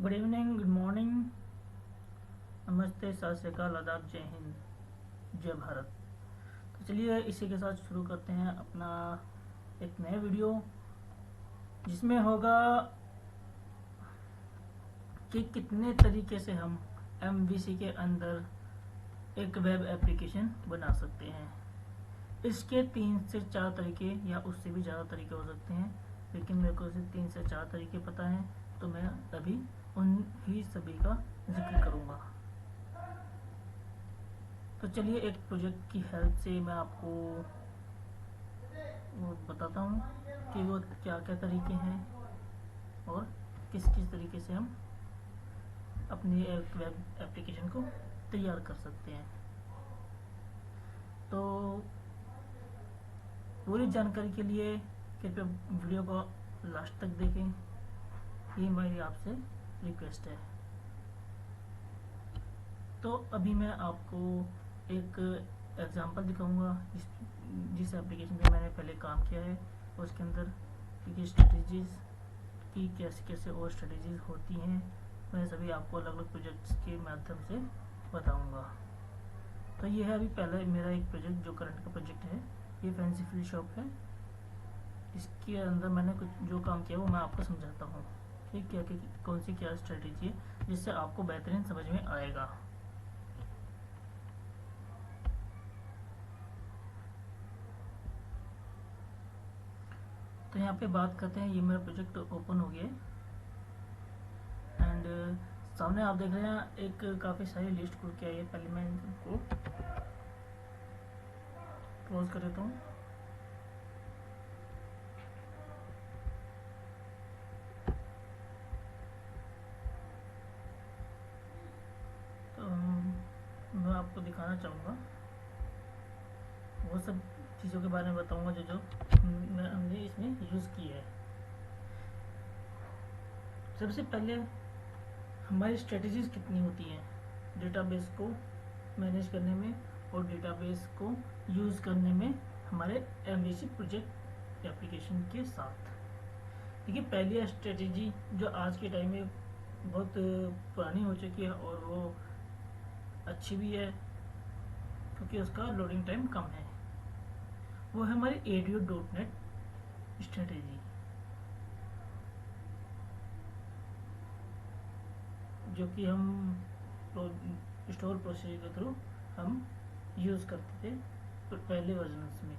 Good evening, good morning, नमस्ते, सत श्री अकाल, आदाब, जय हिंद, जय भारत। तो चलिए इसी के साथ शुरू करते हैं अपना एक नया वीडियो, जिसमें होगा कि कितने तरीके से हम MVC के अंदर एक वेब एप्लीकेशन बना सकते हैं। इसके 3 से 4 तरीके या उससे भी ज़्यादा तरीके हो सकते हैं, लेकिन मेरे को सिर्फ 3 से 4 तरीके पता हैं, तो मैं अभी उन ही सभी का जिक्र करूँगा। तो चलिए एक प्रोजेक्ट की हेल्प से मैं आपको वो बताता हूँ कि वो क्या क्या तरीके हैं और किस किस तरीके से हम अपनी एक वेब एप्लीकेशन को तैयार कर सकते हैं। तो पूरी जानकारी के लिए कृपया वीडियो को लास्ट तक देखें, ये मेरी आपसे रिक्वेस्ट है। तो अभी मैं आपको एक एग्जांपल दिखाऊंगा जिस एप्लीकेशन पे मैंने पहले काम किया है, उसके अंदर की स्ट्रेटजीज की कैसे कैसे और स्ट्रेटजीज होती हैं, मैं सभी आपको अलग अलग प्रोजेक्ट्स के माध्यम से बताऊंगा। तो ये है अभी पहले मेरा एक प्रोजेक्ट जो करंट का प्रोजेक्ट है, ये फैंसी फ्री शॉप है। इसके अंदर मैंने कुछ जो काम किया वो मैं आपको समझाता हूँ कि क्या कौन सी क्या स्ट्रेटजी है जिससे आपको बेहतरीन समझ में आएगा। तो यहाँ पे बात करते हैं, ये मेरा प्रोजेक्ट ओपन हो गया है एंड सामने आप देख रहे हैं एक काफ़ी सारी लिस्ट खुल के आई है। पहले मैं इनको क्लोज कर देता हूँ। तो मैं आपको दिखाना चाहूँगा वो सब चीज़ों के बारे में बताऊँगा जो हमने इसमें यूज़ की है। सबसे पहले हमारी स्ट्रेटजीज कितनी होती हैं डेटाबेस को मैनेज करने में और डेटाबेस को यूज़ करने में हमारे MVC प्रोजेक्ट एप्लीकेशन के साथ। देखिए, पहली स्ट्रेटजी जो आज के टाइम में बहुत पुरानी हो चुकी है और वो अच्छी भी है क्योंकि उसका लोडिंग टाइम कम है, वो है हमारी ADO.NET स्ट्रेटजी, जो कि हम स्टोर प्रोसीजर के थ्रू हम यूज़ करते थे पहले वर्जन्स में।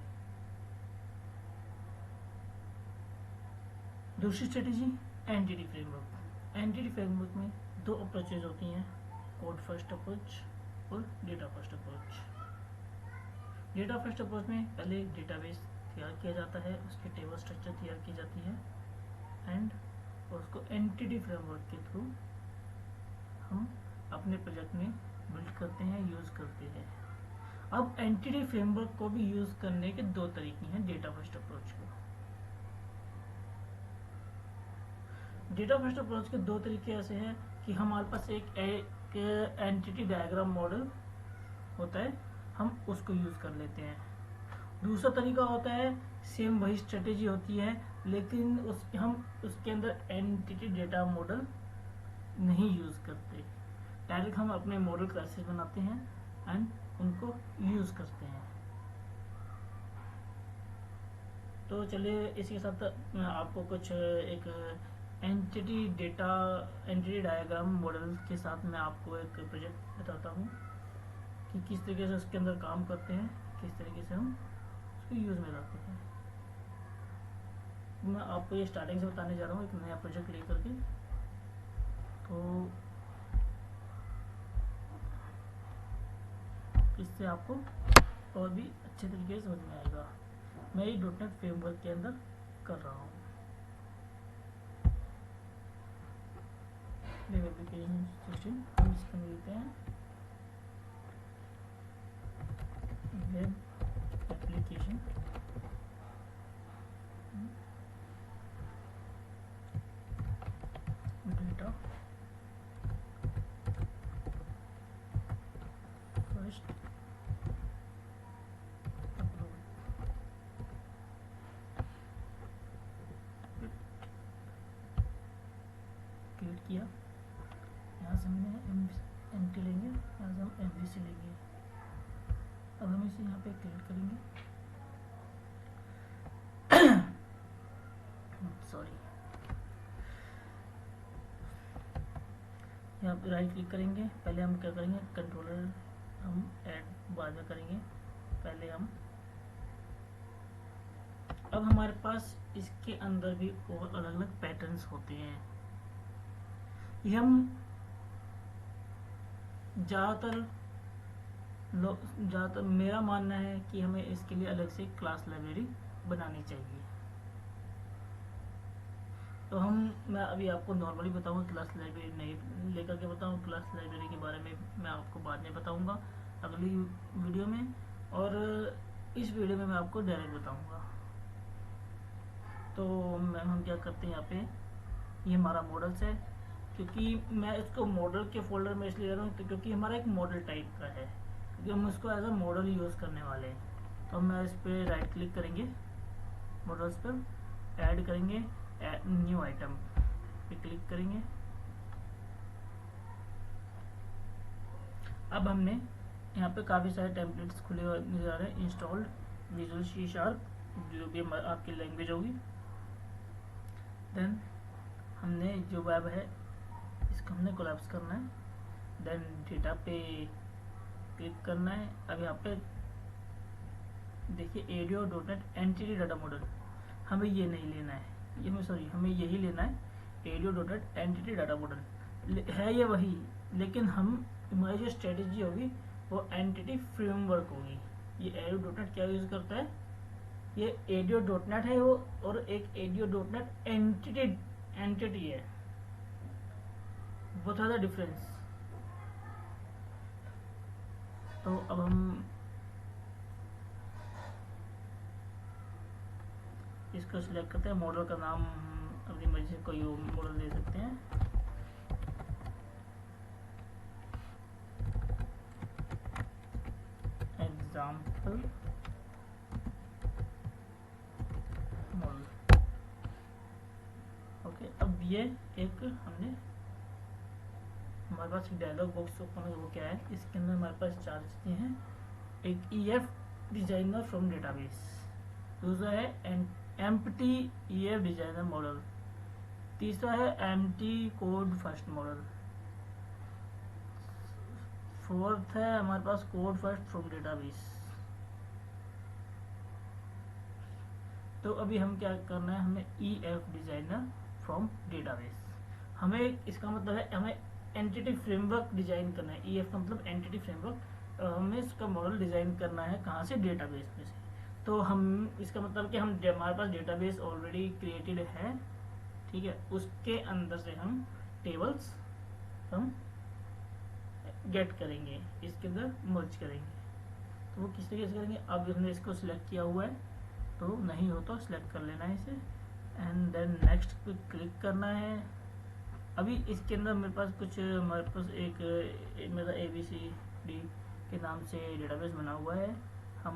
दूसरी strategy entity framework. Entity framework में 2 अप्रोचेज होती हैं, कोड फर्स्ट अप्रोच और data first approach. Data first approach में पहले एक डेटाबेस तैयार किया जाता है, उसकी टेबल स्ट्रक्चर तैयार की जाती है एंड उसको एंटिटी फ्रेमवर्क के थ्रू हम अपने प्रोजेक्ट में बिल्ड करते हैं, यूज़ करते हैं। अब एंटिटी फ्रेमवर्क को भी यूज़ करने के 2 तरीके हैं डेटा फर्स्ट अप्रोच को। डेटा फर्स्ट अप्रोच के 2 तरीके ऐसे हैं कि हमारे पास एक एंटिटी डायग्राम मॉडल होता है, हम उसको यूज़ कर लेते हैं। दूसरा तरीका होता है सेम वही स्ट्रेटेजी होती है, लेकिन हम उसके अंदर एंटिटी डेटा मॉडल नहीं यूज़ करते, डायरेक्ट हम अपने मॉडल क्लासेस बनाते हैं एंड उनको यूज़ करते हैं। तो चलिए इसके साथ मैं आपको कुछ एक एंटिटी डायग्राम मॉडल के साथ मैं आपको एक प्रोजेक्ट बताता हूँ कि किस तरीके से उसके अंदर काम करते हैं, किस तरीके से हम उसको यूज़ में लाते हैं। मैं आपको ये स्टार्टिंग से बताने जा रहा हूँ एक नया प्रोजेक्ट लेकर के। तो इससे आपको और भी अच्छे तरीके से समझ में आएगा। मैं ये .NET फ्रेमवर्क के अंदर कर रहा हूँ। वेब एप्लीकेशन सिस्टम हम इसको मिलते हैं web application data first upload. Create किया यहाँ से हमने एम टी लेंगे, यहाँ से हम एम बी सी लेंगे। अब हम इसे यहाँ पे क्लिक करेंगे, सॉरी, यहाँ पे राइट क्लिक करेंगे। पहले हम क्या करेंगे, कंट्रोलर हम ऐड बाद में करेंगे। पहले हम, अब हमारे पास इसके अंदर भी और अलग अलग पैटर्न्स होते हैं। ये हम ज़्यादातर मेरा मानना है कि हमें इसके लिए अलग से क्लास लाइब्रेरी बनानी चाहिए। तो मैं अभी आपको नॉर्मली बताऊंगा, क्लास लाइब्रेरी नहीं लेकर के बताऊँ। क्लास लाइब्रेरी के बारे में मैं आपको बाद में बताऊंगा अगली वीडियो में, और इस वीडियो में मैं आपको डायरेक्ट बताऊंगा। तो हम क्या करते हैं, यहाँ पे ये हमारा मॉडल्स है। क्योंकि मैं इसको मॉडल के फोल्डर में इसलिए ले रहा हूँ तो क्योंकि हमारा एक मॉडल टाइप का है, क्योंकि हम इसको एज अ मॉडल यूज़ करने वाले हैं। तो मैं इस पर राइट क्लिक करेंगे, मॉडल्स पर ऐड करेंगे, न्यू आइटम पे क्लिक करेंगे। अब हमने यहाँ पे काफ़ी सारे टेम्पलेट्स खुले नजर आ रहे हैं। इंस्टॉल्ड विजुअल सी शार्प, जो भी आपकी लैंग्वेज होगी। देन हमने जो वेब है इसको हमने कोलैप्स करना है। देन डेटा पे क्लिक करना है। अब यहाँ पे देखिए ADO.NET एंटिटी डाटा मॉडल, हमें ये नहीं लेना है, हमें यही लेना है। ADO.NET एंटिटी डाटा मॉडल है ये वही, लेकिन हमारी जो स्ट्रेटेजी होगी वो एंटिटी फ्रेमवर्क होगी। ये ADO.NET क्या यूज करता है, ये ADO.NET है वो, और एक ADO.NET एंटिटी है। बहुत ज़्यादा डिफरेंस। तो अब हम इसको सिलेक्ट करते हैं। मॉडल का नाम अपनी मर्जी से कोई मॉडल दे सकते हैं। Example model, okay. अब ये एक हमारे पास एक डायलॉग बॉक्स ओपन है। वो क्या है, इसके अंदर हमारे पास 4 चीज़ें हैं। एक EF डिजाइनर फ्रॉम डेटाबेस, दूसरा है एम्प्टी EF डिजाइनर मॉडल, तीसरा है empty code first model, fourth है हमारे पास कोड फर्स्ट फ्रॉम डेटाबेस। तो अभी हम क्या करना है, हमें EF डिजाइनर फ्रॉम डेटाबेस, हमें इसका मतलब है हमें एंटिटी फ्रेमवर्क डिजाइन करना है। EF का मतलब एंटिटी फ्रेमवर्क, हमें इसका मॉडल डिजाइन करना है कहाँ से, डेटाबेस में से। तो हम इसका मतलब कि हमारे पास डेटाबेस ऑलरेडी क्रिएटेड है, ठीक है, उसके अंदर से हम टेबल्स हम गेट करेंगे, इसके अंदर मर्ज करेंगे। तो वो किस तरीके से करेंगे, अब हमने इसको सिलेक्ट किया हुआ है, तो नहीं हो तो सिलेक्ट कर लेना है इसे, एंड देन नेक्स्ट पे क्लिक करना है। अभी इसके अंदर मेरे पास कुछ, हमारे पास एक मेरा ABCD के नाम से डेटाबेस बना हुआ है, हम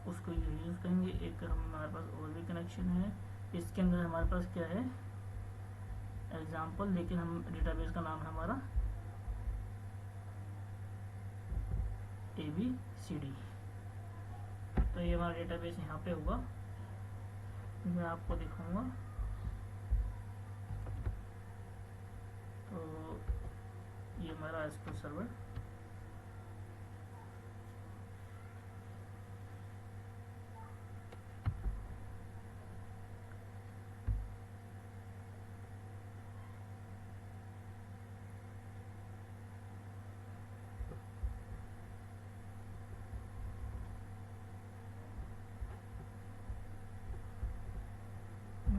उसको यूज़ करेंगे। एक हमारे पास और भी कनेक्शन है, इसके अंदर हमारे पास क्या है, एग्जाम्पल, लेकिन हम डेटाबेस का नाम है हमारा ABCD। तो ये हमारा डेटाबेस यहाँ पे होगा, मैं आपको दिखाऊंगा। तो ये हमारा SQL सर्वर,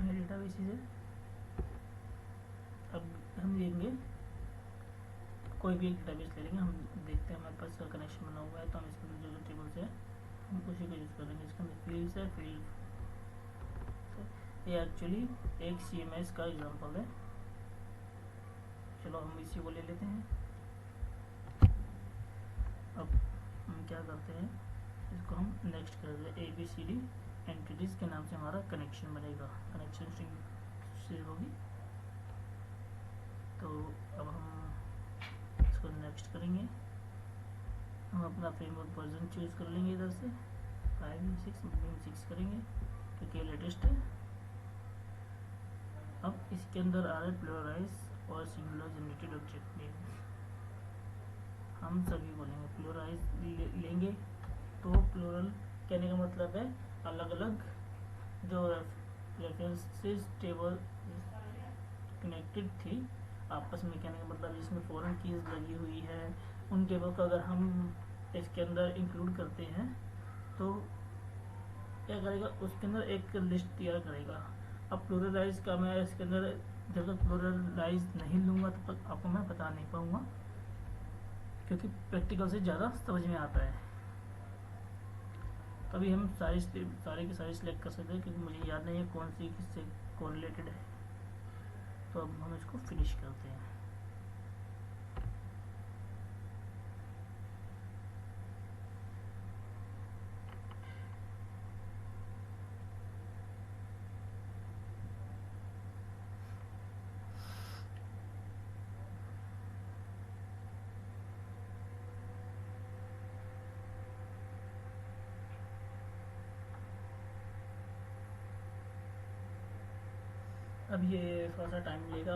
डेटाबेस है। अब हम लेंगे कोई भी एक डेटाबेस ले लेंगे, हम देखते हैं हमारे पास कनेक्शन बना हुआ है, तो हम इसके अंदर जो टेबल्स है हम उसी को यूज़ करेंगे। इसके अंदर फील्ड्स है, फील्ड ये एक्चुअली एक CMS का एग्जांपल है। चलो हम इसी को ले लेते हैं। अब हम क्या करते हैं, इसको हम नेक्स्ट कर देते हैं। ABCD एंटिटीज के नाम से हमारा कनेक्शन बनेगा, कनेक्शन स्ट्रिंग से होगी। तो अब हम अपना फ्रेमवर्क वर्जन चूज कर लेंगे, इधर से 5.6 करेंगे क्योंकि लेटेस्ट है। अब इसके अंदर आ रहे प्लूरलाइज और सिंगुलर जनरेटेड ऑब्जेक्ट नेम्स, हम सभी बोलेंगे प्लूरलाइज लेंगे। तो प्लूरल कहने का मतलब है अलग अलग जो रेफरेंसेस टेबल कनेक्टेड थी आपस में, कहने का मतलब जिसमें फॉरेन कीज लगी हुई है उन टेबल को अगर हम इसके अंदर इंक्लूड करते हैं तो क्या करेगा, उसके अंदर एक लिस्ट तैयार करेगा। अब प्लूरलाइज का मैं इसके अंदर जब तक प्लूरलाइज नहीं लूँगा तब तक आपको मैं बता नहीं पाऊँगा, क्योंकि प्रैक्टिकल से ज़्यादा समझ में आता है। अभी हम सारे की सारी सिलेक्ट कर सकते हैं क्योंकि मुझे याद नहीं है कौन सी किससे कोरिलेटेड है। तो अब हम इसको फिनिश करते हैं। अब ये थोड़ा सा टाइम लेगा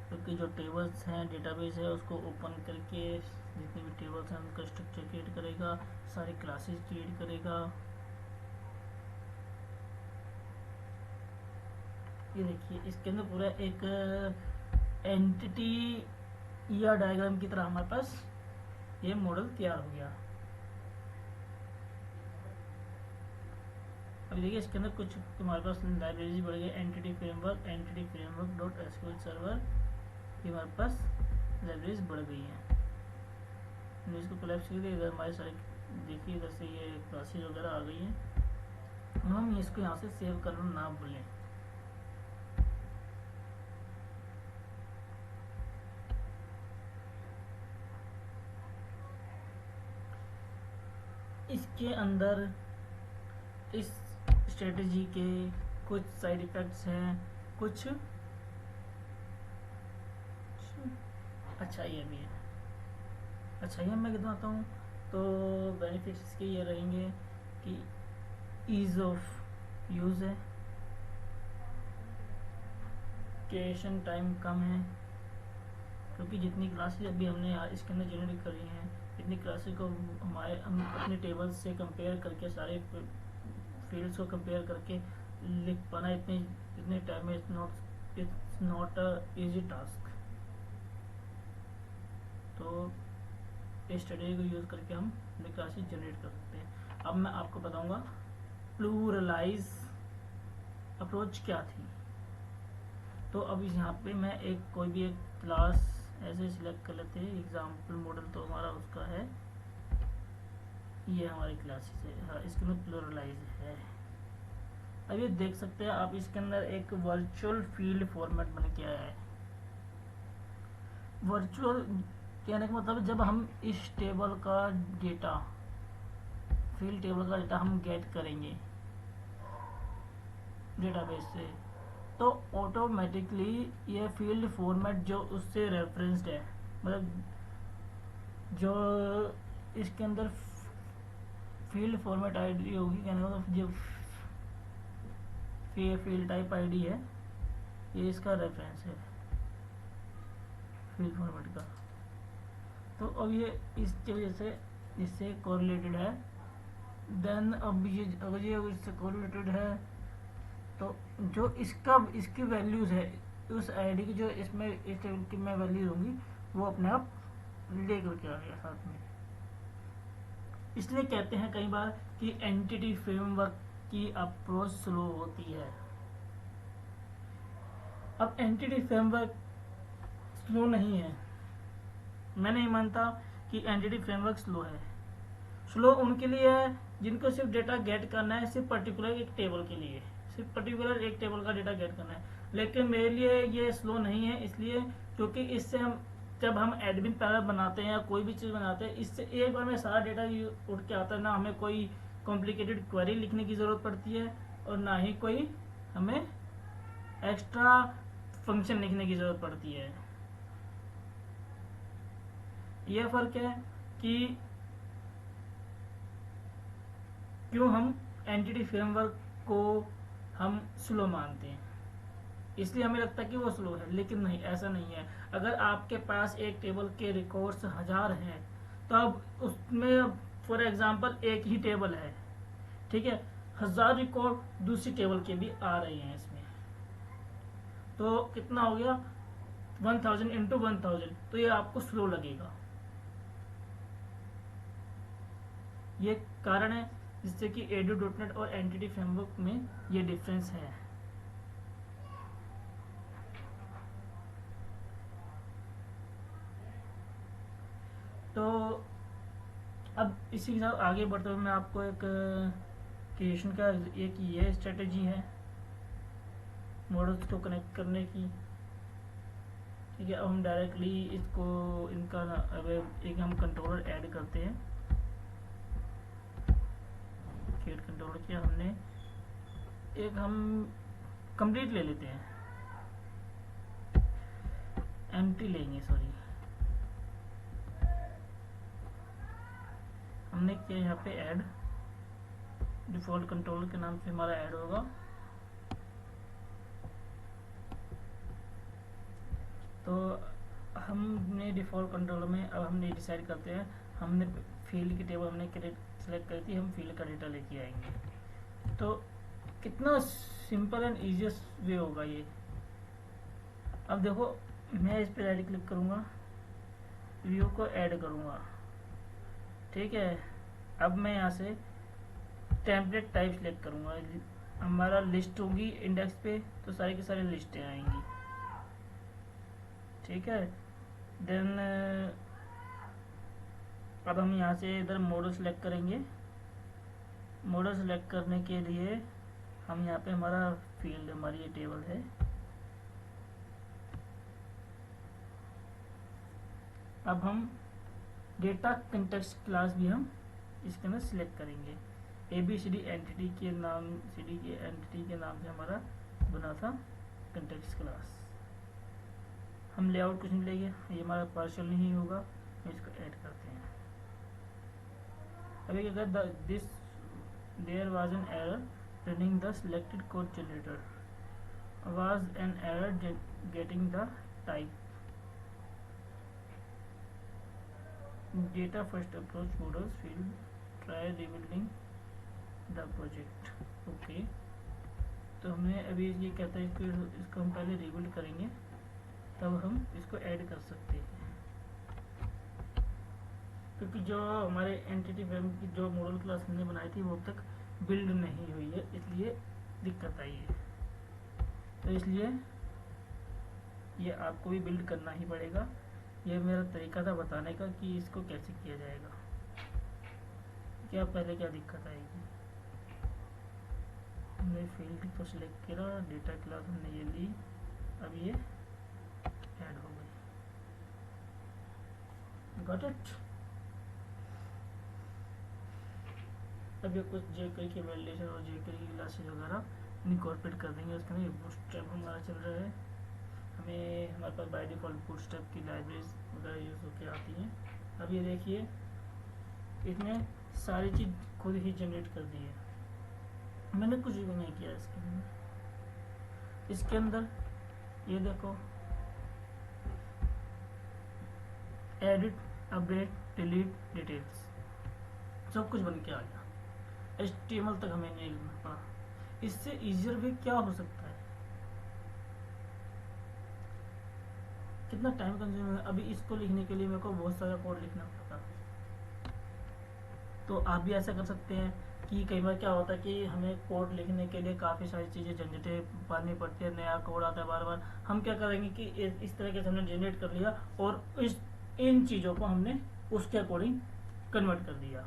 क्योंकि जो टेबल्स हैं डेटाबेस है उसको ओपन करके जितने भी टेबल्स हैं उनका स्ट्रक्चर क्रिएट करेगा, सारी क्लासेस क्रिएट करेगा। ये देखिए इसके अंदर पूरा एक एंटिटी या डायग्राम की तरह हमारे पास ये मॉडल तैयार हो गया। अभी देखिए इसके अंदर कुछ तुम्हारे पास लाइब्रेरीज बढ़ गई, entity framework dot SQL server, ये हमारे पास लाइब्रेरीज बढ़ गई हैं। हमने इसको कोलैप्स कर दिया, इधर हमारे सारे देखिए इधर से ये क्लासेज वगैरह आ गई हैं। हम इसको यहाँ से सेव करना ना भूलें। इसके अंदर इस स्ट्रेटजी के कुछ साइड इफेक्ट्स हैं, कुछ अच्छाइयाँ भी हैं। अच्छाइयाँ मैं बताता हूँ तो बेनिफिट्स इसके ये रहेंगे कि ईज ऑफ यूज़ है, क्रिएशन टाइम कम है क्योंकि जितनी क्लासेज अभी हमने इसके अंदर जनरेट करी हैं इतनी क्लासेज को हम अपने टेबल्स से कंपेयर करके सारे फील्ड्स को कंपेयर करके लिख पाना इतने टाइम में it's not a easy task. तो इस स्ट्रेटजी को यूज़ करके हम अपनी क्लासेस जनरेट कर सकते हैं। अब मैं आपको बताऊंगा प्लूरलाइज अप्रोच क्या थी। तो अब यहाँ पे मैं कोई भी एक क्लास ऐसे सिलेक्ट कर लेते हैं। एग्जाम्पल मॉडल तो हमारा उसका है, ये हमारी क्लासेस है। हाँ, इसके अंदर प्लूरलाइज है। अब ये देख सकते हैं आप इसके अंदर एक वर्चुअल फील्ड फॉर्मेट बन के आया है। वर्चुअल कहने का मतलब जब हम इस टेबल का डेटा, फील्ड टेबल का डेटा हम गेट करेंगे डेटाबेस से, तो ऑटोमेटिकली ये फील्ड फॉर्मेट जो उससे रेफरेंस्ड है, मतलब जो इसके अंदर फील्ड फॉर्मेट आईडी होगी, कहने का मतलब जो फील्ड टाइप आईडी है ये इसका रेफरेंस है फील्ड फॉर्मेट का। तो अब ये इसकी वजह से इससे कोरिलेटेड है। देन अब ये अगर ये इससे कोरिलेटेड है तो जो इसकी वैल्यूज है उस आईडी की, जो इसमें इस टेबल की मैं वैल्यू दूंगी वो अपने आप ले करके आ गया साथ में। इसलिए कहते हैं कई बार कि एंटिटी फ्रेमवर्क की अप्रोच स्लो होती है। अब एंटिटी फ्रेमवर्क स्लो नहीं है, मैं नहीं मानता कि एंटिटी फ्रेमवर्क स्लो है। स्लो उनके लिए है जिनको सिर्फ डेटा गेट करना है, सिर्फ पर्टिकुलर एक टेबल के लिए, सिर्फ पर्टिकुलर एक टेबल का डेटा गेट करना है। लेकिन मेरे लिए ये स्लो नहीं है, इसलिए क्योंकि इससे हम जब हम एडमिन पैनल बनाते हैं या कोई भी चीज़ बनाते हैं, इससे एक बार में सारा डेटा उठ के आता है। ना हमें कोई कॉम्प्लिकेटेड क्वेरी लिखने की ज़रूरत पड़ती है और ना ही कोई हमें एक्स्ट्रा फंक्शन लिखने की ज़रूरत पड़ती है। यह फ़र्क है कि क्यों हम एंटिटी फ्रेमवर्क को हम स्लो मानते हैं, इसलिए हमें लगता है कि वो स्लो है, लेकिन नहीं, ऐसा नहीं है। अगर आपके पास एक टेबल के रिकॉर्ड्स 1000 हैं, तो अब उसमें फॉर एग्जांपल एक ही टेबल है, ठीक है, 1000 रिकॉर्ड दूसरी टेबल के भी आ रहे हैं इसमें, तो कितना हो गया 1000 इंटू 1000, तो ये आपको स्लो लगेगा। ये कारण है जिससे कि edu.net और एंटिटी फ्रेमवर्क में ये डिफरेंस है। तो अब इसी के साथ आगे बढ़ते हुए मैं आपको एक क्रिएशन का एक ये स्ट्रेटेजी है मॉडल्स को कनेक्ट करने की, ठीक है। अब हम डायरेक्टली इसको इनका अब एक हम कंट्रोलर ऐड करते हैं। क्रिएट कंट्रोलर किया हमने, एक हम कंप्लीट ले लेते हैं, एम्प्टी लेंगे, सॉरी, हमने किया यहाँ पे ऐड, डिफॉल्ट कंट्रोलर के नाम से हमारा ऐड होगा। तो हमने डिफॉल्ट कंट्रोलर में अब हमने डिसाइड करते हैं, हमने फील्ड की टेबल हमने सेलेक्ट करी थी, हम फील्ड का डेटा लेके आएंगे। तो कितना सिंपल एंड इजीएस्ट वे होगा ये। अब देखो मैं इस पर राइट क्लिक करूँगा, व्यू को ऐड करूँगा, ठीक है। अब मैं यहाँ से टेम्पलेट टाइप सेलेक्ट करूँगा, हमारा लिस्ट होगी इंडेक्स पे, तो सारी की सारी लिस्टें आएंगी, ठीक है। देन अब हम यहाँ से इधर मॉडल सेलेक्ट करेंगे। मॉडल सेलेक्ट करने के लिए हम यहाँ पे हमारा फील्ड, हमारी ये टेबल है, अब हम डेटा कंटेक्स्ट क्लास भी हम इसके अंदर सिलेक्ट करेंगे। ABCD एंटिटी के नाम, CD के एंटिटी के नाम से हमारा बना था कंटेक्स्ट क्लास। हम लेआउट कुछ नहीं लेंगे, ये हमारा पार्शियल नहीं होगा, हम इसको ऐड करते हैं। अभी क्या कहता है, this there was an error running the selected code generator, was an error getting the type data first approach models field, try rebuilding the project, okay. तो हमें अभी ये कहता है इसको हम पहले रिबिल्ड करेंगे, तब हम इसको ऐड कर सकते हैं, क्योंकि जो हमारे एंटिटी फ्रेम की जो मॉडल क्लास हमने बनाई थी वो अब तक बिल्ड नहीं हुई है, इसलिए दिक्कत आई है। तो इसलिए ये आपको भी बिल्ड करना ही पड़ेगा। ये मेरा तरीका था बताने का कि इसको कैसे किया जाएगा। क्या पहले क्या दिक्कत आएगी, हमने फील्ड को सिलेक्ट किया, डेटा क्लास हमने ये ली, अब ये ऐड हो गई, गॉट इट। अब ये कुछ jQuery की वैलिडेशन और jQuery की क्लासेस वगैरह इनकॉर्पोरेट कर देंगे उसके अंदर। बूटस्ट्रैप हमारा चल रहा है, हमें हमारे पास बाय डिफ़ॉल्ट बूटस्ट्रैप की लाइब्रेरीज वगैरह यूज़ होकर आती हैं। अब ये देखिए इसने सारी चीज़ खुद ही जनरेट कर दी है, मैंने कुछ भी नहीं किया इसके अंदर। इसके अंदर ये देखो, एडिट, अपडेट, डिलीट, डिटेल्स, सब कुछ बन के आ गया। HTML तक हमें नहीं लिखना पड़ा। इससे ईजियर वे क्या हो सकता है, कितना टाइम कंज्यूम है। अभी इसको लिखने के लिए मेरे को बहुत सारा कोड लिखना पड़ता, तो आप भी ऐसा कर सकते हैं कि कई बार क्या होता है कि हमें कोड लिखने के लिए काफ़ी सारी चीज़ें झंझटें पालनी पड़ती है, नया कोड आता है बार बार। हम क्या करेंगे कि इस तरह से हमने जनरेट कर लिया और इन चीज़ों को हमने उसके अकॉर्डिंग कन्वर्ट कर दिया,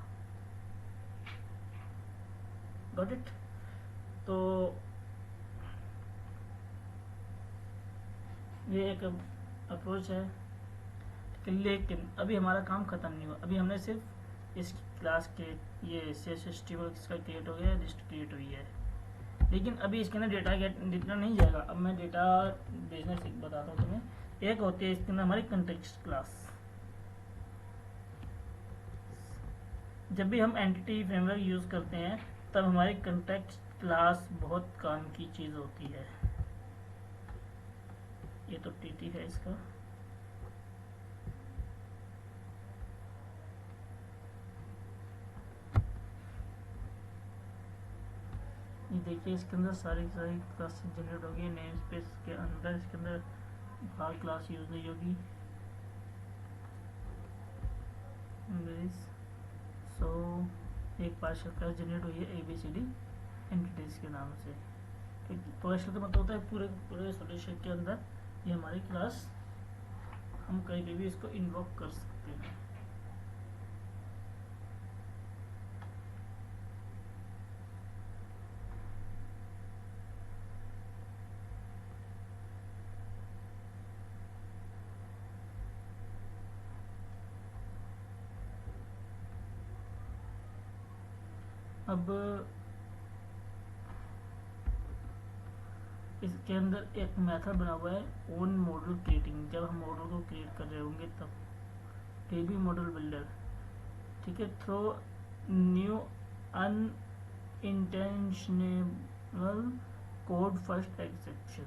गॉट इट। तो ये एक अप्रोच है, लेकिन अभी हमारा काम ख़त्म नहीं हुआ। अभी हमने सिर्फ इस क्लास के ये HTML इसका क्रिएट हो गया, लिस्ट क्रिएट हुई है, लेकिन अभी इसके अंदर डेटा नहीं जाएगा। अब मैं डेटा भेजना बताता हूँ तुम्हें। एक होती है इसके अंदर हमारी कंटेक्स्ट क्लास। जब भी हम एंटिटी फ्रेमवर्क यूज़ करते हैं तब हमारी कंटेक्स्ट क्लास बहुत काम की चीज़ होती है। ये तो टीटी है इसका। ये देखिए इसके अंदर सारी क्लास जनरेट होगी नेम स्पेस के अंदर। इसके अंदर बाहर क्लास यूज नहीं होगी। सो एक पार्शल क्लास जनरेट हुई है ABCD एंटिटीज के नाम से। पार्शल का मतलब होता है पूरे पूरे सॉल्यूशन के अंदर ये हमारी क्लास, हम कहीं पे भी इसको इन्वोक कर सकते हैं। अब इसके अंदर एक मेथड बना हुआ है ओन मॉडल क्रिएटिंग। जब हम मॉडल को क्रिएट कर रहे होंगे तब DB मॉडल बिल्डर, ठीक है, throw new unintentional code first exception.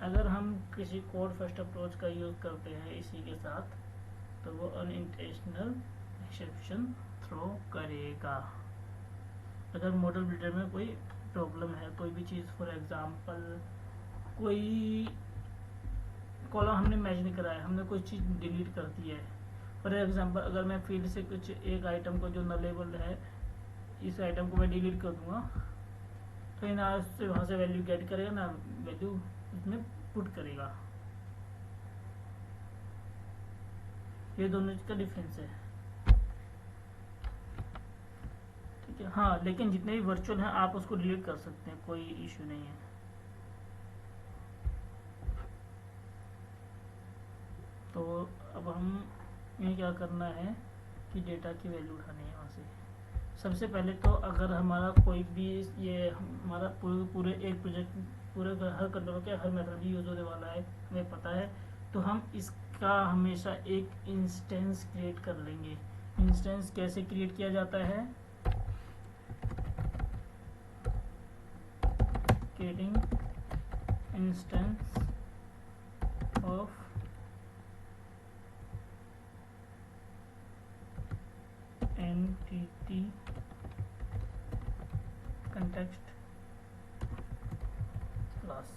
अगर हम किसी कोड फर्स्ट अप्रोच का यूज करते हैं इसी के साथ तो वो अनइंटेंशनल एक्सेप्शन थ्रो करेगा। अगर मॉडल बिल्डर में कोई प्रॉब्लम है, कोई भी चीज़, फॉर एग्जांपल कोई कॉलम हमने मैच नहीं कराया, हमने कोई चीज़ डिलीट कर दी है। फॉर एग्जांपल अगर मैं फील्ड से कुछ एक आइटम को जो नलेबल है, इस आइटम को मैं डिलीट कर दूंगा तो ना उससे वहाँ से वैल्यू गेट करेगा ना वैल्यू इसमें पुट करेगा। ये दोनों का डिफरेंस है, ठीक है। हाँ, लेकिन जितने भी वर्चुअल हैं आप उसको डिलीट कर सकते हैं, कोई इश्यू नहीं है। तो अब हम ये क्या करना है कि डेटा की वैल्यू उठानी है वहाँ से। सबसे पहले तो अगर हमारा कोई भी ये हमारा पूरे एक प्रोजेक्ट पूरे हर कंट्रोल के हर मेथड भी यूज होने वाला है, हमें पता है, तो हम इसका हमेशा एक इंस्टेंस क्रिएट कर लेंगे। इंस्टेंस कैसे क्रिएट किया जाता है? Creating instance of entity context class।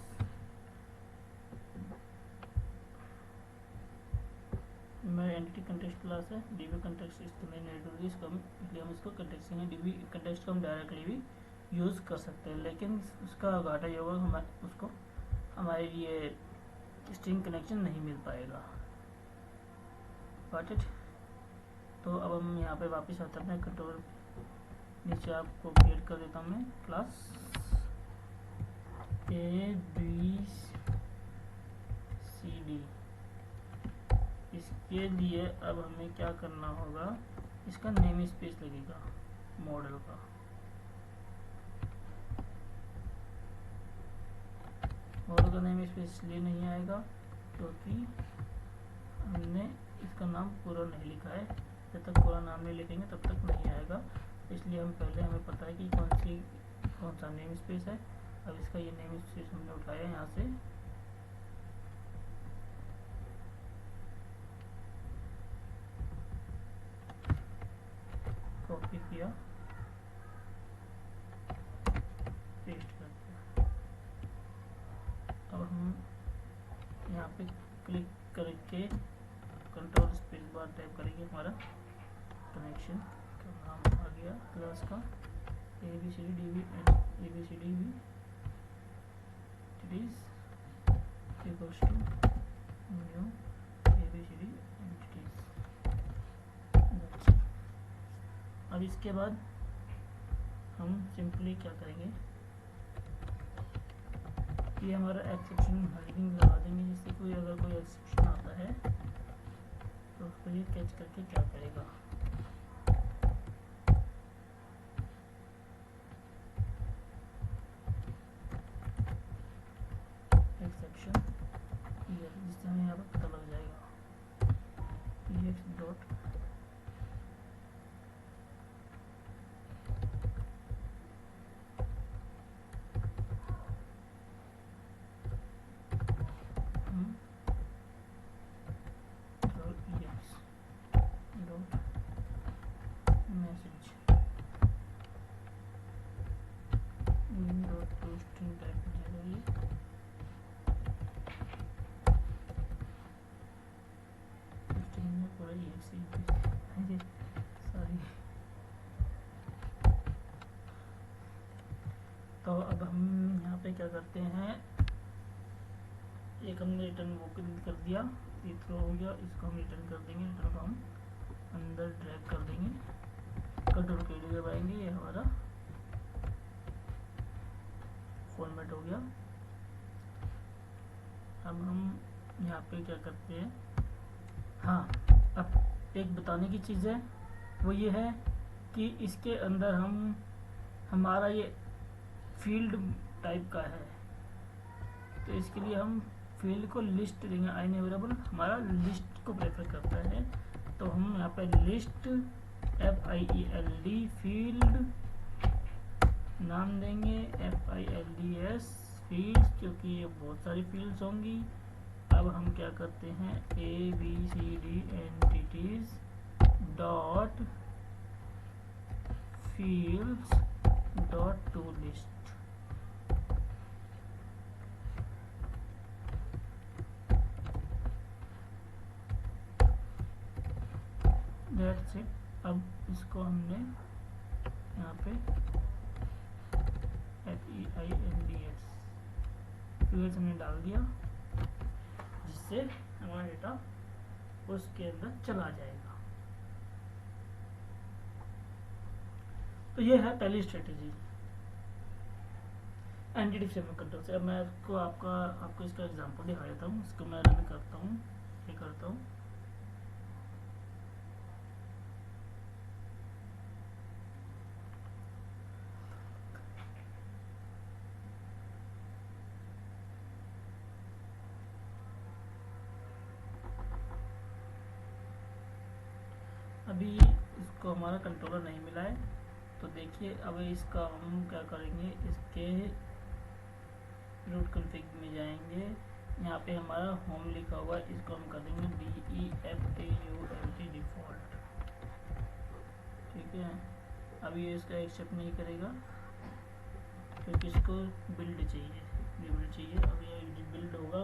मैं एंटिटी कंटेक्स्ट क्लास है, DB कंटेक्स्ट इसको मैं नहीं दूंगी, इसको इसलिए हम इसको कंटेक्स्ट में DB कंटेक्स्ट को हम डायरेक्टली भी यूज़ कर सकते हैं, लेकिन उसका घाटा ये होगा हमारे उसको हमारे लिए स्ट्रिंग कनेक्शन नहीं मिल पाएगा। Got it. तो अब हम यहाँ पे वापस आते हैं कंट्रोल, नीचे आपको क्रिएट कर देता हूँ मैं क्लास ABCD। इसके लिए अब हमें क्या करना होगा, इसका नेम स्पेस लगेगा मॉडल का। मॉडल का नेम स्पेस इसलिए नहीं आएगा क्योंकि हमने इसका नाम पूरा नहीं लिखा है। जब तक पूरा नाम नहीं लिखेंगे तब तक नहीं आएगा, इसलिए हम पहले हमें पता है कि कौन सा नेम स्पेस है। अब इसका ये नेम स्पेस हमने उठाया यहाँ से, कॉपी किया, पेस्ट कर दिया। अब हम यहाँ पे क्लिक करके कंट्रोल स्पेस बार टाइप करेंगे, हमारा कनेक्शन का नाम आ गया क्लास का ABCD DB एंड ABCD भी it is equals to new ABCD entities। अब इसके बाद हम सिंपली क्या करेंगे कि हमारा एक्सेप्शन हेडिंग लगा देंगे, जिससे कोई अगर कोई एक्सेप्शन आता है तो उसको ये कैच करके क्या करेगा। एक्सेप्शन जिससे हमें यहाँ पर पता लग जाएगा ex डॉट ये सॉरी। तो अब हम यहाँ पे क्या करते हैं, एक हमने रिटर्न वो कर दिया, ये थ्रो हो गया, इसको हम रिटर्न कर देंगे, रिटर्न को हम अंदर ड्रैग कर देंगे, कंट्रोल के लिए दबाएंगे, ये हमारा फॉर्मेट हो गया। अब हम यहाँ पे क्या करते हैं, हाँ अब एक बताने की चीज़ है, वो ये है कि इसके अंदर हम हमारा ये फील्ड टाइप का है, तो इसके लिए हम फील्ड को लिस्ट देंगे, अवेलेबल हमारा लिस्ट को प्रेफर करता है, तो हम यहाँ पे लिस्ट FIELD फील्ड नाम देंगे, FILDS फील्ड्स, क्योंकि ये बहुत सारी फील्ड्स होंगी। अब हम क्या करते हैं, ABCD entities dot fields dot to list, that's it. अब इसको हमने यहाँ पे FEILDS फील्ड्स हमने डाल दिया, जिससे हमारा डेटा उसके अंदर चला जाएगा। तो ये है पहली स्ट्रेटेजी एंटिटी फ्रेमवर्क कंट्रोल से। अब मैं आपको इसका एग्जांपल दिखा देता हूँ, इसको मैं रन करता हूँ, ये करता हूँ। अभी इसको हमारा कंट्रोलर नहीं मिला है, तो देखिए अब इसका हम क्या करेंगे, इसके रूट कॉन्फ़िग में जाएंगे, यहाँ पे हमारा होम लिखा हुआ है, इसको हम कर देंगे DEFAULT डिफ़ॉल्ट, ठीक है। अब ये इसका एक्सेप्ट नहीं करेगा क्योंकि इसको बिल्ड चाहिए, अब ये बिल्ड होगा,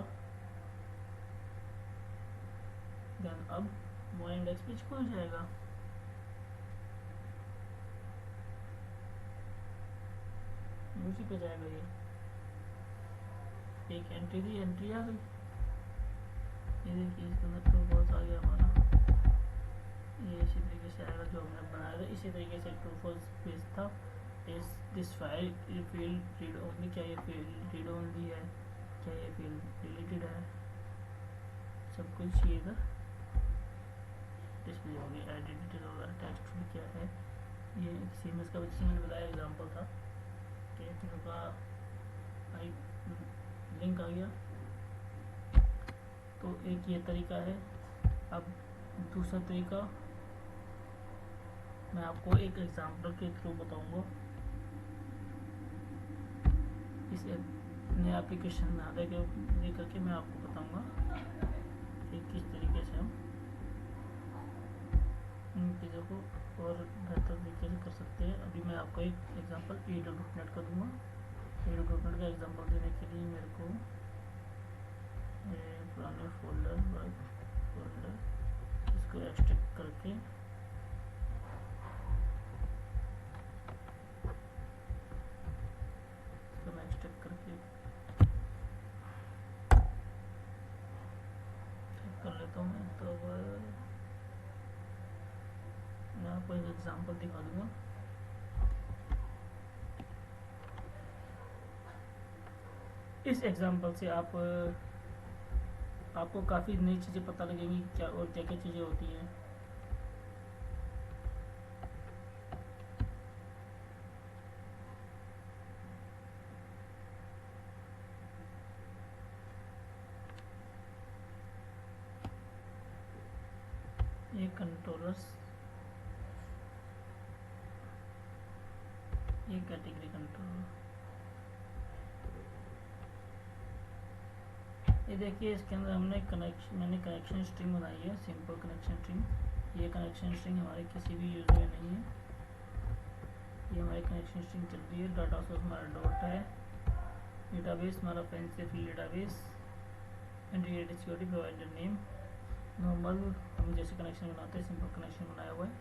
देन अब मोर इंडेक्स पेज खुल जाएगा। उसी पे जाएगा, ये एक एंट्री आ गई, ये देखिए इसके अंदर ट्रू फॉल्स आ गया हमारा, ये इसी तरीके से आएगा जो हमने बनाया था। इसी तरीके से ट्रू फॉल्स पेज था, इस this file field read only, क्या ये फील्ड रीड ओनली है, क्या ये फील्ड डिलीटेड है, सब कुछ ये इधर डिस्प्ले होगी, एडिटेड होगा, टेक्स्ट भी क्या है, ये CMS का जैसे मैंने बताया एग्जांपल था कि का लिंक आ गया। तो एक ये तरीका है। अब दूसरा तरीका मैं आपको एक एग्जांपल के थ्रू बताऊंगा, इस नए एप्लीकेशन में आगे करके मैं आपको बताऊंगा कि किस तरीके से हम इन चीज़ों को और बेहतर तरीके से कर सकते हैं। अभी मैं आपको एक एग्जांपल edu.net का दूंगा। edu.net का एग्जांपल देने के लिए मेरे को पुराने फोल्डर इसको एक्सट्रैक्ट करके कर लेता हूँ मैं। तो मैं आपको एक एग्जांपल दिखा दूंगा। इस एग्जांपल से आपको काफ़ी नई चीज़ें पता लगेंगी क्या और क्या क्या चीज़ें होती हैं। ये कंट्रोलर्स, ये कैटेगरी कंट्रोलर, ये देखिए इसके अंदर मैंने कनेक्शन स्ट्रिंग बनाई है, सिंपल कनेक्शन स्ट्रिंग। ये कनेक्शन स्ट्रिंग हमारे किसी भी यूज में नहीं है, ये हमारी कनेक्शन स्ट्रिंग चल रही है। डाटा सोर्स हमारा डॉट है, डेटाबेस हमारा fancy field database, entity security provider name, normal हम जैसे कनेक्शन बनाते हैं सिंपल कनेक्शन बनाया हुआ है,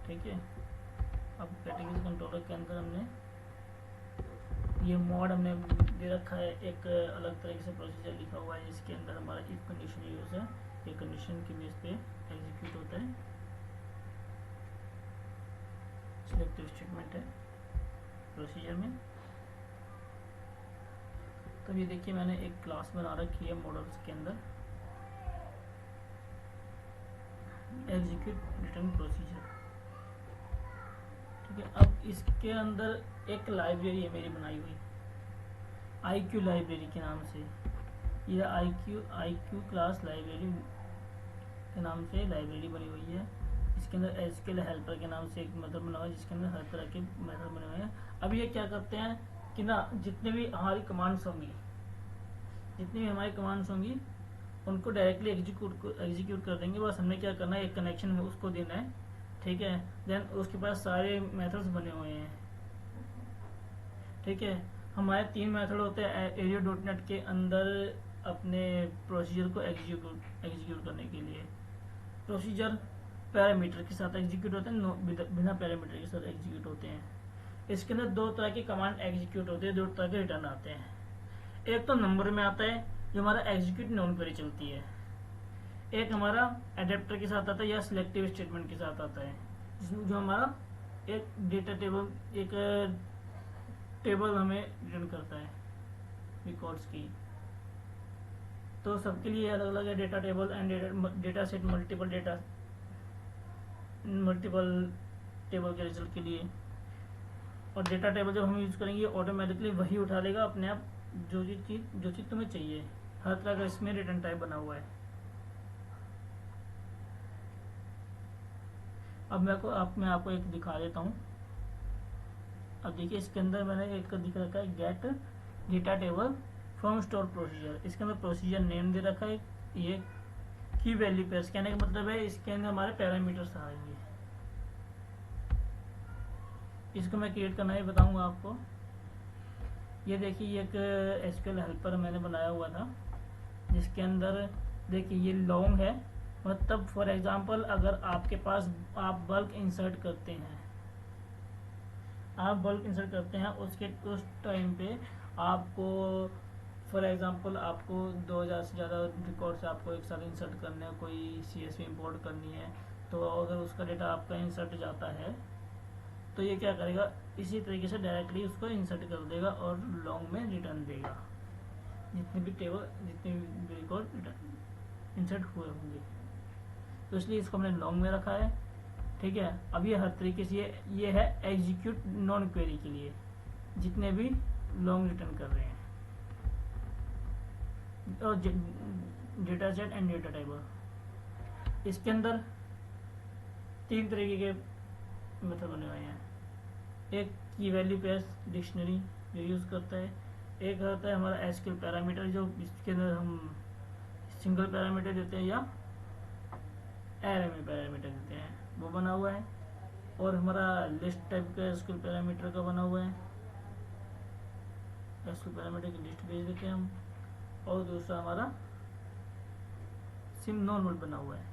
ठीक है। अब कैटेगरी कंट्रोलर के अंदर हमने ये मोड हमने दे रखा है, एक अलग तरीके से प्रोसीजर लिखा हुआ है, इसके अंदर हमारा इफ कंडीशन यूज है, ये कंडीशन के बेस पे एग्जीक्यूट होता है, सिलेक्टिव स्टेटमेंट है प्रोसीजर में। तो ये देखिए मैंने एक क्लास बना रखी है मॉडल्स के अंदर, एग्जीक्यूट रिटर्न प्रोसीजर, ठीक है। अब इसके अंदर एक लाइब्रेरी है मेरी बनाई हुई IQ लाइब्रेरी के नाम से, ये IQ क्लास लाइब्रेरी के नाम से लाइब्रेरी बनी हुई है। इसके अंदर एसक्यूएल हेल्पर के नाम से एक मेथड बना हुआ है, जिसके अंदर हर तरह के मेथड बने हुए हैं। अब ये क्या करते हैं कि ना जितने भी हमारी कमांड्स होंगी उनको डायरेक्टली एग्जीक्यूट कर देंगे। बस हमने क्या करना है, एक कनेक्शन उसको देना है, ठीक है। देन उसके पास सारे मेथड्स बने हुए हैं, ठीक है। हमारे 3 मेथड होते हैं ARIO.NET के अंदर अपने प्रोसीजर को एग्जीक्यूट करने के लिए। प्रोसीजर पैरामीटर के साथ एग्जीक्यूट होते हैं, बिना पैरामीटर के साथ एग्जीक्यूट होते हैं। इसके अंदर 2 तरह की कमांड एग्जीक्यूट होती है, 2 तरह के रिटर्न आते हैं। एक तो नंबर में आता है, जो हमारा एग्जीक्यूट नॉन क्वेरी चलती है। एक हमारा एडेप्टर के साथ आता है या सिलेक्टिव स्टेटमेंट के साथ आता है, जिसमें जो हमारा एक डेटा टेबल, एक टेबल हमें रिटर्न करता है रिकॉर्ड्स की। तो सबके लिए अलग अलग है data table and data set, multiple table के रिजल्ट के लिए। और डेटा टेबल जब हम यूज करेंगे ऑटोमेटिकली वही उठा लेगा अपने आप जो चीज़ तुम्हें चाहिए। हर तरह का इसमें रिटर्न टाइप बना हुआ है। अब मैं आपको एक दिखा देता हूँ। अब देखिए इसके अंदर मैंने एक दिख रखा है gate data table from store procedure. इसके अंदर प्रोसीजर नेम दे रखा है, ये की वैल्यू पेयर्स, कहने का मतलब है इसके अंदर हमारे पैरामीटर्स आएंगे। इसको मैं क्रिएट करना ही बताऊंगा आपको। ये देखिए ये एक एसक्यूएल हेल्पर मैंने बनाया हुआ था, जिसके अंदर देखिए ये लॉन्ग है, मतलब फॉर एग्जांपल अगर आपके पास आप बल्क इंसर्ट करते हैं उस टाइम पे आपको फॉर एग्जांपल आपको 2000 से ज़्यादा रिकॉर्ड से आपको एक साथ इंसर्ट करने हैं, कोई CSV इंपोर्ट करनी है, तो अगर उसका डेटा आपका इंसर्ट जाता है तो ये क्या करेगा, इसी तरीके से डायरेक्टली उसको इंसर्ट कर देगा और लॉन्ग में रिटर्न देगा जितने भी रिकॉर्ड इंसर्ट हुए होंगे। तो इसलिए इसको हमने लॉन्ग में रखा है, ठीक है। अब ये हर तरीके से ये है एग्जीक्यूट नॉन क्वेरी के लिए, जितने भी लॉन्ग रिटर्न कर रहे हैं। और data set and data table, इसके अंदर 3 तरीके के मेथड बने हुए हैं। एक की वैल्यू पेयर्स डिक्शनरी जो यूज़ करता है, एक होता है हमारा एसक्यूएल पैरामीटर, जो इसके अंदर हम सिंगल पैरामीटर देते हैं या एरे में पैरामीटर देते हैं, वो बना हुआ है। और हमारा लिस्ट टाइप का एसक्यूएल पैरामीटर का बना हुआ है, एसक्यूएल पैरामीटर की लिस्ट भेज देते हैं हम। और दूसरा हमारा सिम नॉर्मल बना हुआ है,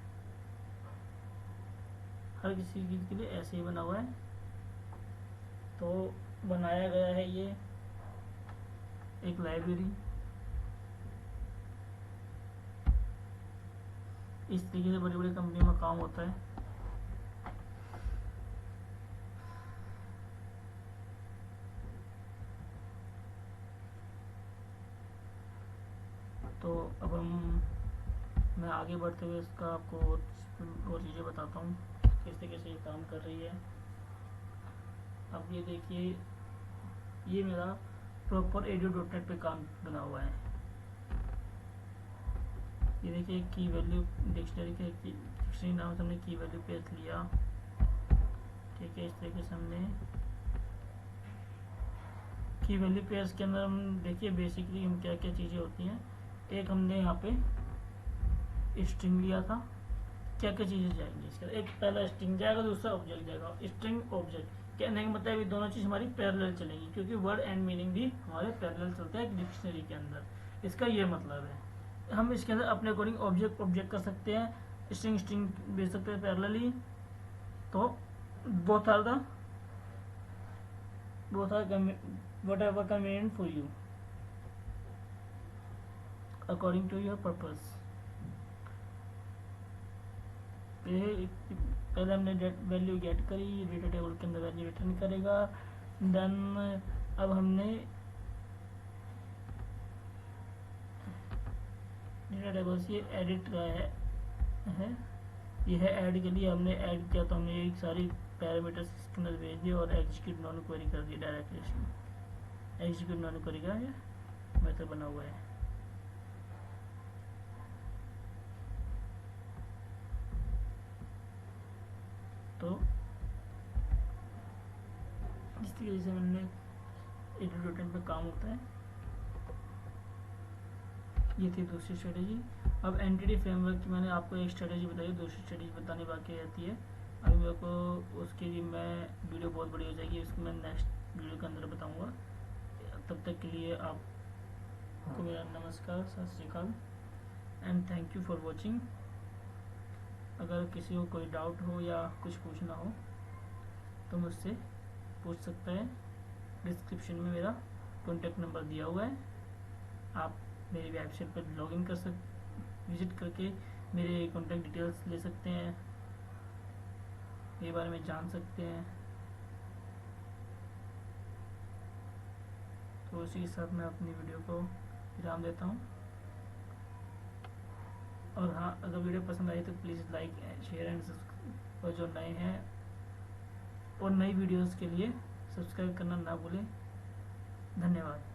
हर किसी चीज़ के लिए ऐसे ही बना हुआ है। तो बनाया गया है ये एक लाइब्रेरी, इस तरीके से बड़ी बड़ी कंपनी में काम होता है। तो अब मैं आगे बढ़ते हुए इसका आपको और चीज़ें बताता हूँ किस तरीके से ये काम कर रही है। अब ये देखिए ये मेरा प्रॉपर ARIO.NET पे काम बना हुआ है। ये देखिए की वैल्यू डिक्शनरी नाम से हमने की वैल्यू पेस्ट लिया, ठीक है। इस तरीके से हमने की वैल्यू पेस्ट के अंदर हम देखिए बेसिकली हम क्या क्या चीज़ें होती हैं। एक हमने यहाँ पे स्ट्रिंग लिया था, क्या क्या चीज़ें जाएंगी इसके, एक पहला स्ट्रिंग जाएगा, दूसरा ऑब्जेक्ट जाएगा। स्ट्रिंग ऑब्जेक्ट कहने का मतलब ये दोनों चीज़ हमारी पैरेलल चलेगी, क्योंकि वर्ड एंड मीनिंग भी हमारे पैरेलल चलते हैं डिक्शनरी के अंदर। इसका ये मतलब है हम इसके अंदर अपने अकॉर्डिंग ऑब्जेक्ट कर सकते हैं, स्ट्रिंग भेज सकते हैं पैरेलली। तो both are whatever convenient for you according to your purpose। पहले हमने वैल्यू गेट करी, डेटा टेबल के अंदर वैल्यू रिटर्न करेगा। देन अब हमने डेटा टेबल से एडिट का है यह ऐड के लिए हमने ऐड किया, तो हमने एक सारी पैरामीटर्स इसके अंदर भेज दिए और एग्जीक्यूट नॉन क्वेरी कर दी डायरेक्टली। एग्जीक्यूट नॉन क्वेरी का ये मेथड बना हुआ है। तो इस तरीके से मैंने एडिट पे काम होता है। ये थी दूसरी स्ट्रेटेजी। अब एंटिटी फ्रेमवर्क की मैंने आपको एक स्ट्रेटेजी बताई, दूसरी स्ट्रेटेजी बताने बाकी रहती है। अभी मेरे को उसके लिए मैं वीडियो बहुत बड़ी हो जाएगी, उसको मैं नेक्स्ट वीडियो के अंदर बताऊंगा। तब तक के लिए आपको मेरा नमस्कार, सत श्री अकाल and thank you for watching. अगर किसी को कोई डाउट हो या कुछ पूछना हो तो मुझसे पूछ सकता है। डिस्क्रिप्शन में मेरा कॉन्टैक्ट नंबर दिया हुआ है। आप मेरी वेबसाइट पर लॉगिन कर विजिट करके मेरे कॉन्टैक्ट डिटेल्स ले सकते हैं, मेरे बारे में जान सकते हैं। तो इसी के साथ मैं अपनी वीडियो को विराम देता हूँ। और हाँ, अगर वीडियो पसंद आई तो please like share and subscribe, और जो नए हैं और नई वीडियोस के लिए सब्सक्राइब करना ना भूलें। धन्यवाद।